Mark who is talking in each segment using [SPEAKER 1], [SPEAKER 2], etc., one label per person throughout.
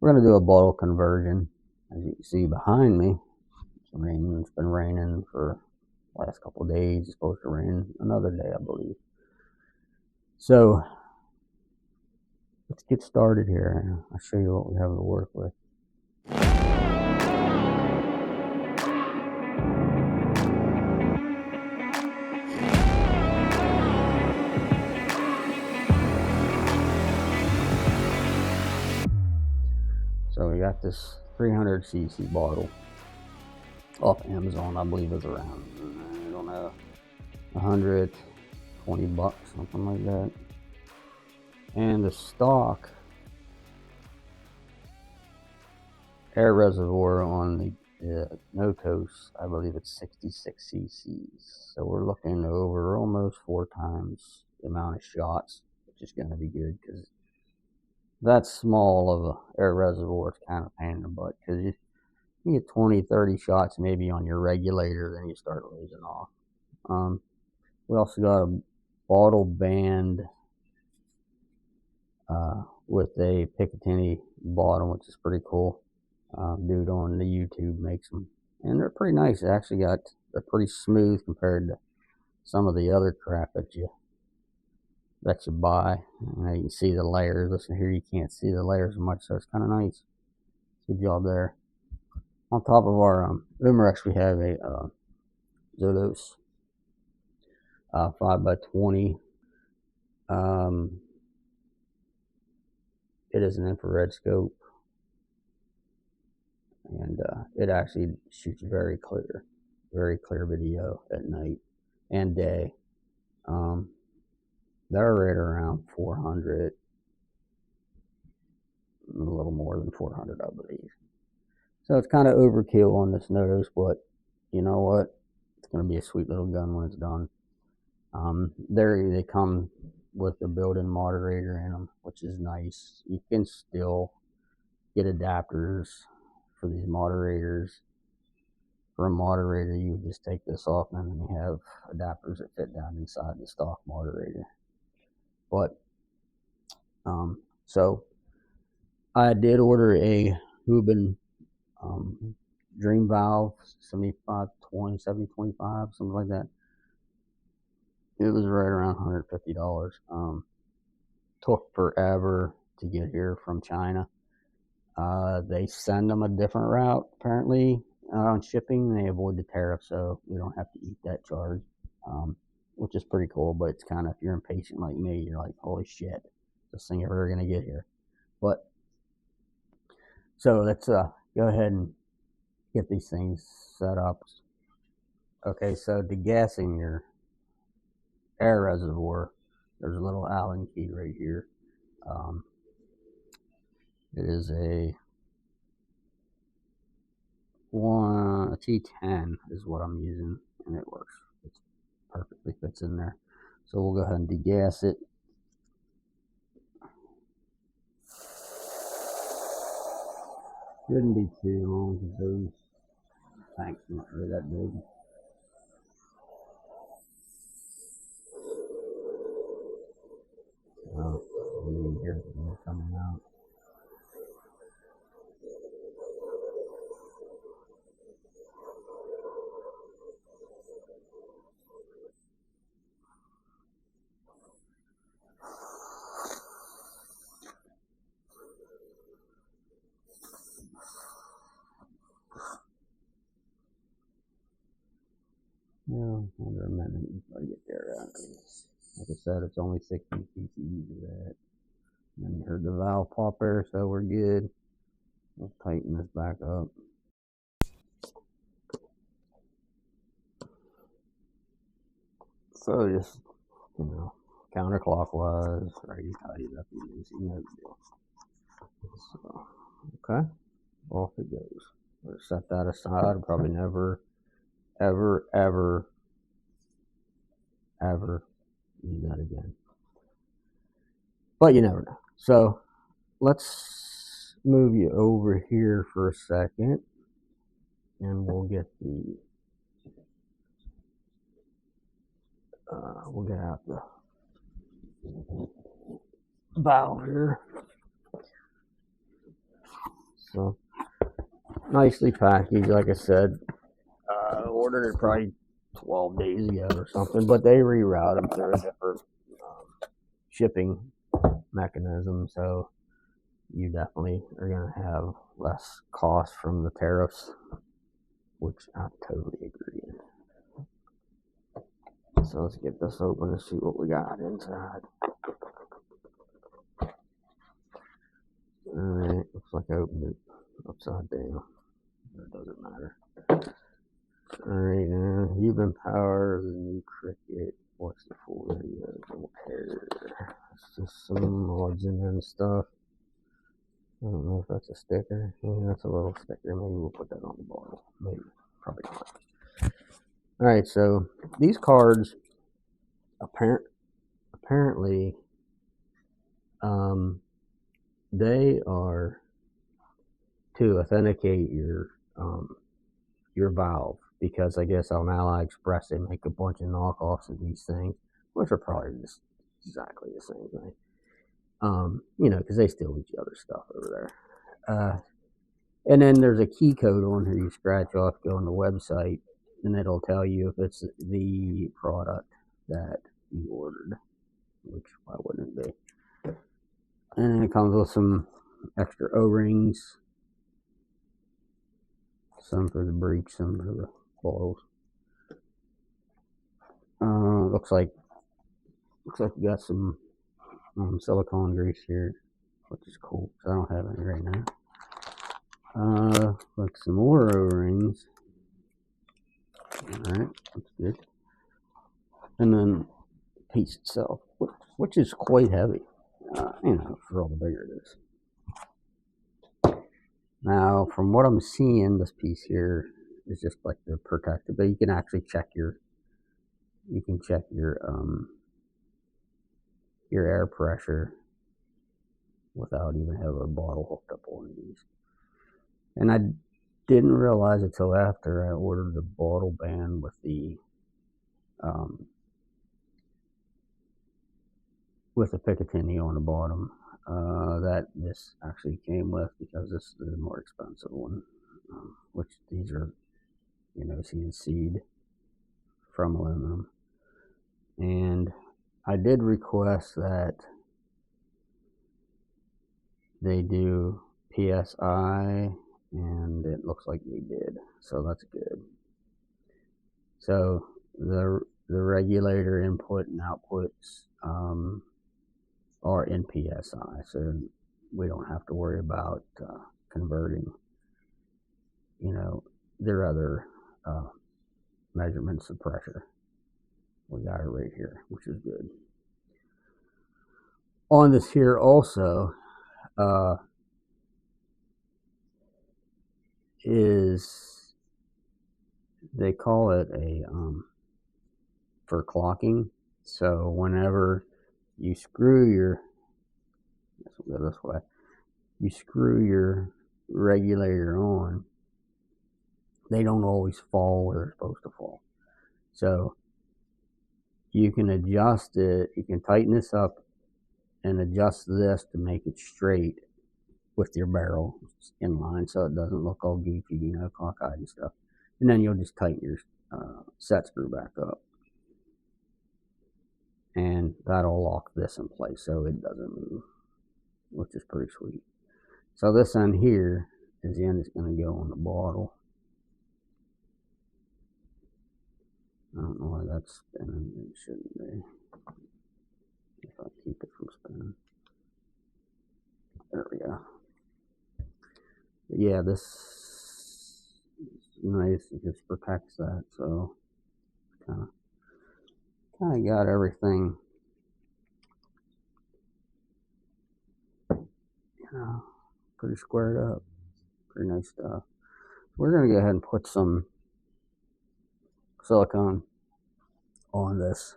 [SPEAKER 1] we're going to do a bottle conversion. As you can see behind me, it's been raining for the last couple of days. It's supposed to rain another day, I believe. So let's get started here. I'll show you what we have to work with. So we got this 300cc bottle off Amazon. I believe it's around, I don't know, $120, something like that. And the stock air reservoir on the Notos, I believe it's 66 cc's. So we're looking over almost 4 times the amount of shots, which is going to be good because that small of a air reservoir is kind of a pain in the butt, because you get 20-30 shots maybe on your regulator, then you start losing off. We also got a bottle band with a Picatinny bottom, which is pretty cool. Dude on the YouTube makes them, and they're pretty nice. They're pretty smooth compared to some of the other crap that you buy. You can see the layers. Listen here, you can't see the layers much, so it's kind of nice. Good job there. On top of our Umerex, we have a Notos 5x20. It is an infrared scope, and it actually shoots very clear video at night and day. They're right around 400, a little more than 400, I believe. So it's kind of overkill on this Notos, but you know what? It's going to be a sweet little gun when it's done. They come with a built-in moderator in them, which is nice. You can still get adapters for these moderators. For a moderator, you just take this off, and then you have adapters that fit down inside the stock moderator. But so I did order a Huban Dream Valve 7520, 7025, something like that. It was right around $150. Took forever to get here from China. They send them a different route apparently on shipping. They avoid the tariff, so we don't have to eat that charge, which is pretty cool. But it's kind of, if you're impatient like me, you're like, holy shit, this thing ever gonna get here? But so let's go ahead and get these things set up. Okay, so degassing your air reservoir, there's a little Allen key right here. It is a T10 is what I'm using, and it works. It perfectly fits in there. So we'll go ahead and degas it. Shouldn't be too long because those tanks are not really that big. Oh, you can hear it coming out. Yeah, under a minute before I get there. Like I said, it's only 60 cc's of that. And you heard the valve pop there, so we're good. We'll tighten this back up. So just, counterclockwise, righty tighty, lefty loosey, no deal. So, okay, off it goes. We'll set that aside. Probably never, ever, ever, ever use that again. But you never know. So let's move you over here for a second, and we'll get the we'll get out the valve here. So nicely packaged, like I said. Ordered it probably 12 days ago or something, but they reroute them through a different shipping mechanism, so you definitely are going to have less cost from the tariffs, which I totally agree. So let's get this open and see what we got inside. Alright, looks like I opened it upside down. It doesn't matter. Alright, Huban Power, the new Cricket. What's the full video? Don't care. It's just some odds and ends stuff. I don't know if that's a sticker. Yeah, that's a little sticker. Maybe we'll put that on the bottle. Maybe. Probably not. Alright, so these cards apparently they are to authenticate your valve, because I guess on AliExpress they make a bunch of knockoffs of these things, which are probably just exactly the same thing. You know, because they steal each other's stuff over there. And then there's a key code on here you scratch off, go on the website, and it'll tell you if it's the product that you ordered, which why wouldn't it be? And it comes with some extra O-rings, some for the breech, some for the bottles. Looks like you got some silicone grease here, which is cool. So I don't have any right now. Like some more O-rings. Alright, that's good. And then the piece itself, which is quite heavy, you know, for all the bigger it is. Now, from what I'm seeing, this piece here is just like the protector, but you can actually check your air pressure without even having a bottle hooked up on these. And I didn't realize it till after I ordered the bottle band with the Picatinny on the bottom, that this actually came with, because this is a more expensive one, which these are, you know, CNC'd from aluminum. And I did request that they do PSI, and it looks like they did, so that's good. So the regulator input and outputs are in PSI, so we don't have to worry about converting, you know, their other measurements of pressure. We got it right here, which is good. On this here also is, they call it a for clocking. So whenever you screw your, let's go this way, you screw your regulator on, they don't always fall where they're supposed to fall. So you can adjust it, you can tighten this up and adjust this to make it straight with your barrel in line, so it doesn't look all goofy, you know, cockeyed and stuff. And then you'll just tighten your set screw back up, and that'll lock this in place so it doesn't move, which is pretty sweet. So this end here is the end that's going to go on the bottle. I don't know why that's spinning. It shouldn't be. If I keep it from spinning. There we go. But yeah, this is nice. It just protects that. So kind of got everything, you know, pretty squared up. Pretty nice stuff. We're gonna go ahead and put some silicone on this.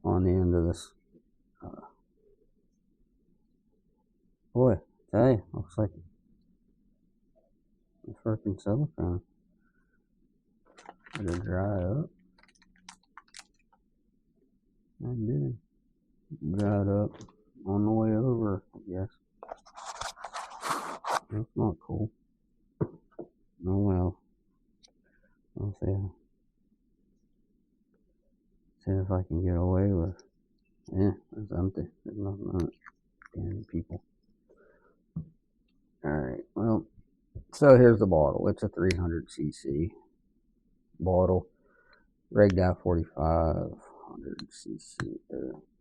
[SPEAKER 1] On the end of this. Boy, hey, looks like the freaking silicone. It'll dry up. I did. that up on the way over, I guess. That's not cool. Oh well. I'll see if I can get away with. Yeah, it's empty. There's nothing on it. Damn people. Alright, well, so here's the bottle. It's a 300cc bottle. Rigged out 4,500cc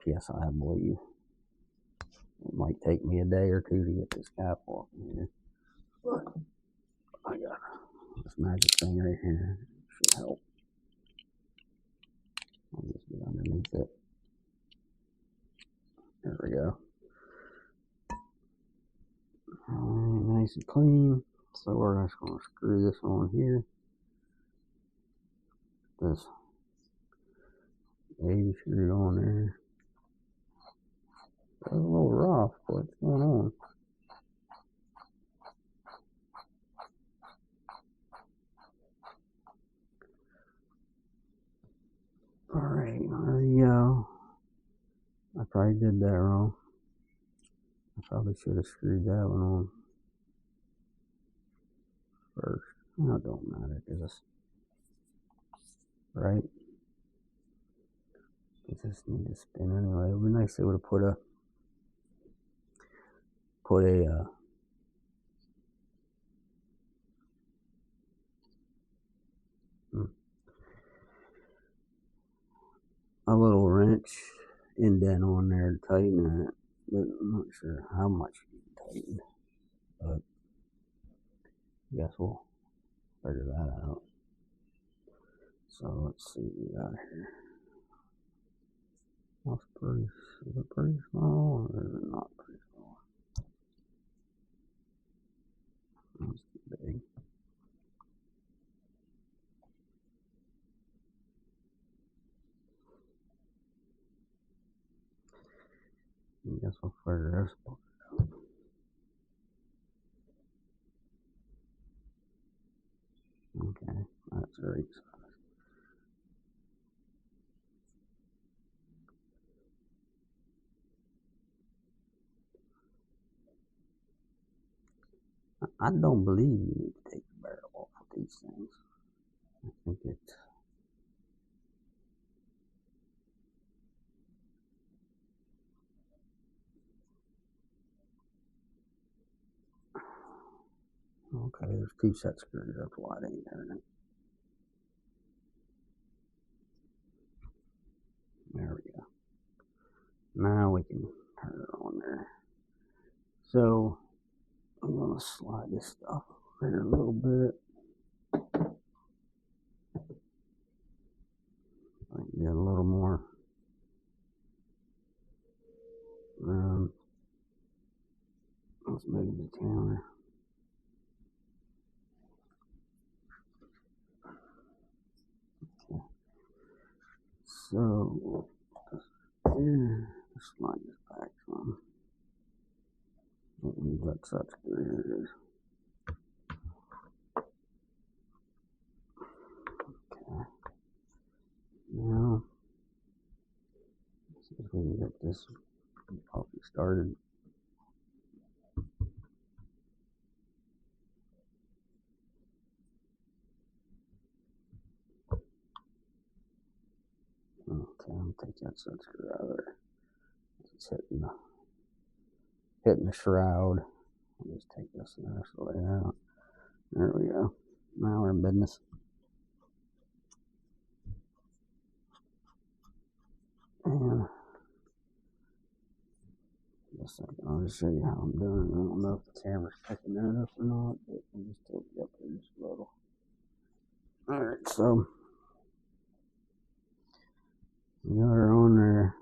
[SPEAKER 1] PSI, I believe. It might take me a day or two to get this cap off here. But I got this magic thing right here. Should help. I'll just get underneath it. There we go. Alright, nice and clean. So we're just going to screw this on here. This baby screw on there. It's a little rough, but what's going on? Alright, there you go. I probably did that wrong. I probably should have screwed that one on first. No, it don't matter, because right? It just need to spin anyway. It would be nice if they would have put a little wrench indent on there to tighten it, but I'm not sure how much you can tighten. But I guess we'll figure that out. So let's see what we got here. That's pretty, is it pretty small or is it not pretty small? That's too big. I guess we'll figure this part out. Okay, that's right size. I don't believe you need to take the barrel off of these things. I think it's okay. There's two sets of screws. That's why it ain't turning. There we go. Now we can turn it on there. So I'm gonna slide this stuff over here a little bit. I can get a little more let's move the counter. Okay. So let's slide this back some. That's good. Okay. Now let's see if we can get this puppy started. Okay, I'll take that set screw out of there. It's hitting the shroud. I'll just take this and the rest of the way out. There we go. Now we're in business. And just a second, I'll just show you how I'm doing. I don't know if the camera's picking that up or not, but I'll just tilt it up there just a little. Alright, so we got her on there.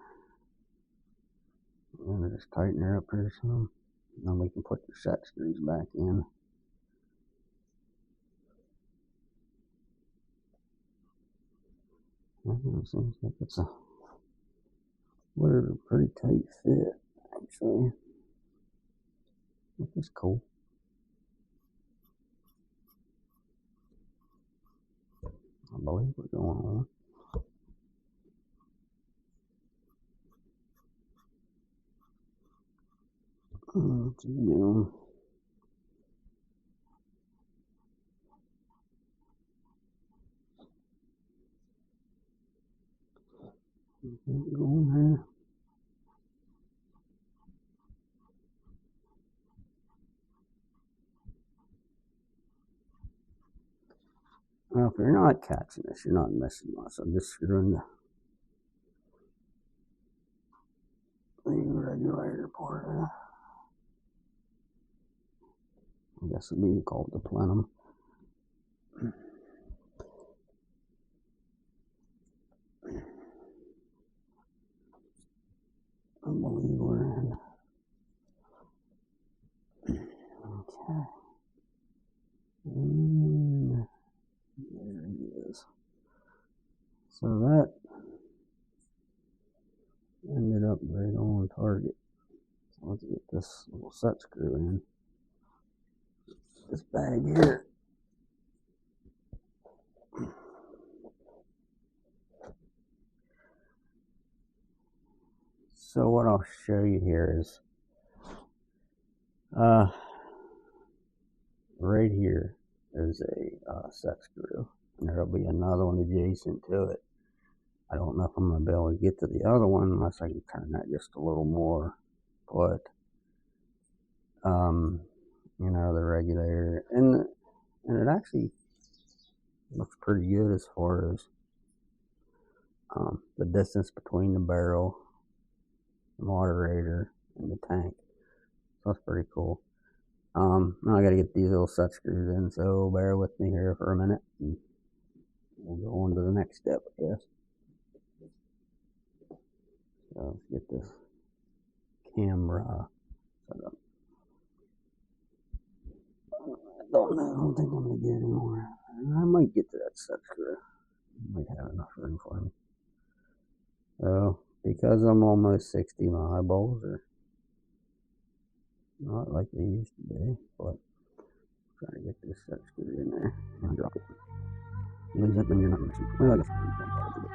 [SPEAKER 1] I'm gonna just tighten her up here some. And then we can put the set screws back in. It seems like it's a pretty tight fit, actually. Which is cool. I believe we're going on. You go in here. Well, if you're not catching this, you're not missing much. I'm just screwing the regulator part in. I guess it'd be called the plenum. I believe we're in. Okay. And there he is. So that ended up right on target. So let's get this little set screw in. This bag here. So what I'll show you here is right here is a set screw, and there'll be another one adjacent to it. I don't know if I'm going to be able to get to the other one unless I can turn that just a little more, but you know, the regulator, and it actually looks pretty good as far as the distance between the barrel, the moderator, and the tank. So that's pretty cool. Now I got to get these little set screws in, so bear with me here for a minute, and we'll go on to the next step, I guess. So let's get this camera set up. I don't think I'm going to get any more. I might get to that set screw. I might have enough room for me. So, because I'm almost 60, my eyeballs are not like they used to be, but I'm trying to get this set screw in there and drop it. Then you're not missing. Well, I guess I'm going to do it.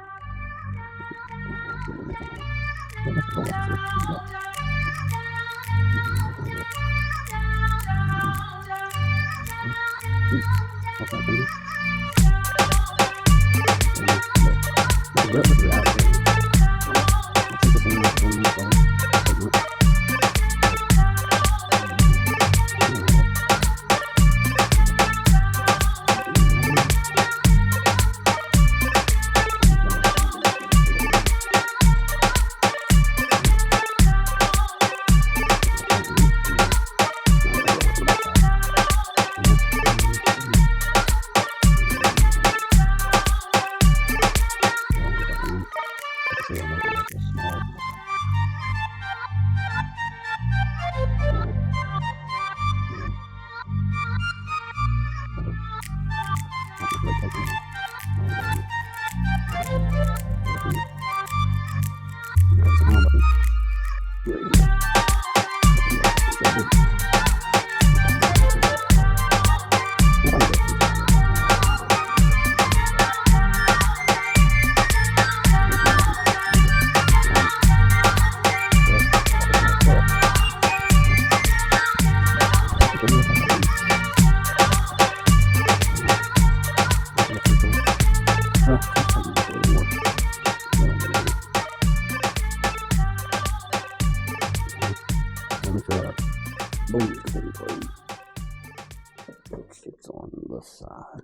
[SPEAKER 1] It's on the side.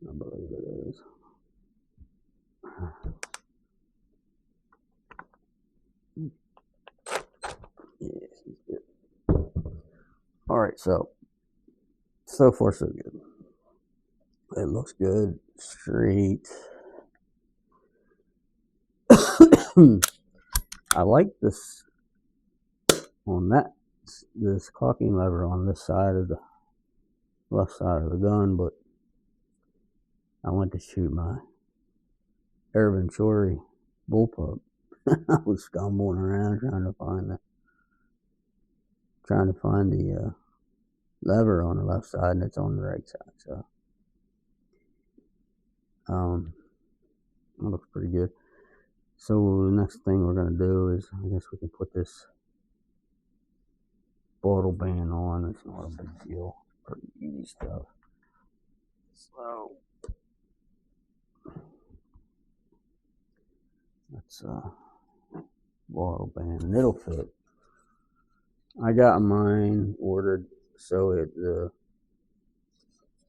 [SPEAKER 1] I believe it is. Yes, he's good. Alright, so far so good. It looks good, straight. I like this on this cocking lever on this side of the left side of the gun, but I went to shoot my Air Venturi bullpup. I was stumbling around trying to find the lever on the left side, and it's on the right side. So it looks pretty good. So the next thing we're going to do is, I guess we can put this bottle band on. It's not a big deal. Pretty easy stuff. So that's bottle band, and it'll fit. I got mine ordered so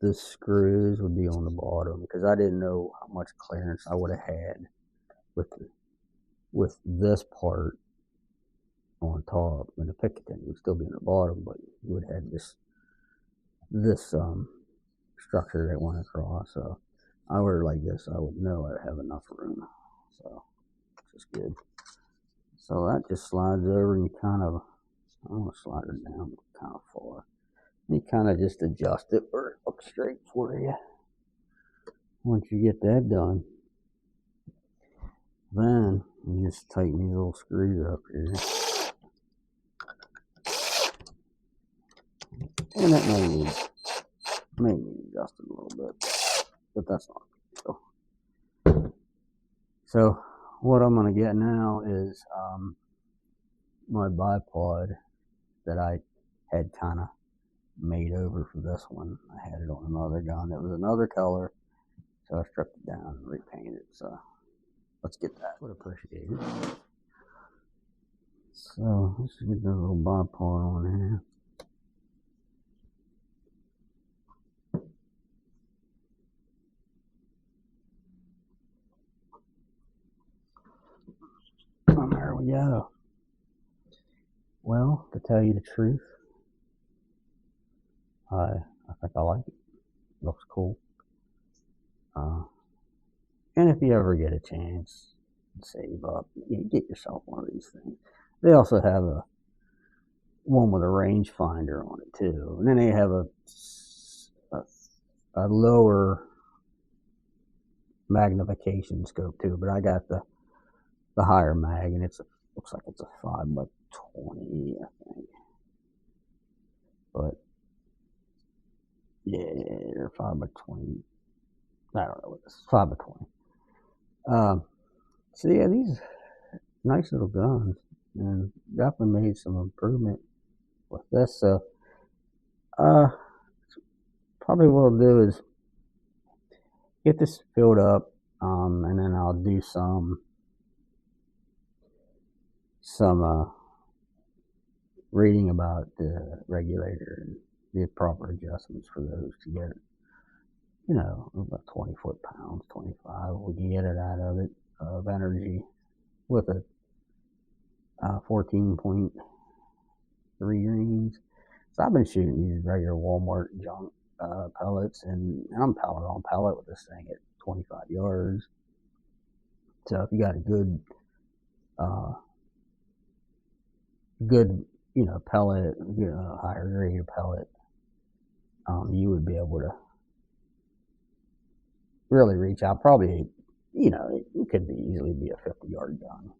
[SPEAKER 1] the screws would be on the bottom, because I didn't know how much clearance I would have had with this part on top, and the picketing would still be on the bottom, but you would have this structure that went across. So I ordered like this, I would know I'd have enough room. So which is good. So that just slides over, and you kind of, I want to slide it down kind of far. You kind of just adjust it where it looks straight for you. Once you get that done, then you just tighten these little screws up here. And that may need adjusted a little bit, but that's not a big deal. So what I'm going to get now is my bipod that I had kind of made over for this one. I had it on another gun. It was another color, so I stripped it down and repainted it. So let's get that. Would appreciate it. So let's get the little bipod on here. And there we go. Well, to tell you the truth, I think I like it. Looks cool. And if you ever get a chance to save up, you get yourself one of these things. They also have one with a rangefinder on it too, and then they have a lower magnification scope too. But I got the higher mag, and looks like it's a 5x20, I think. But yeah, they're 5x20. I don't know what this is. 5x20. So yeah, these nice little guns, and definitely made some improvement with this. So probably what I'll do is get this filled up, and then I'll do some reading about the regulator and the proper adjustments for those to get it, you know, about 20 foot-pounds, 25. We can get it out of it, of energy, with a 14.3 grains. So I've been shooting these regular Walmart junk pellets, and I'm pellet on pellet with this thing at 25 yards. So if you got a good pellet, higher grade pellet, you would be able to really reach out. Probably, it could easily be a 50-yard gun.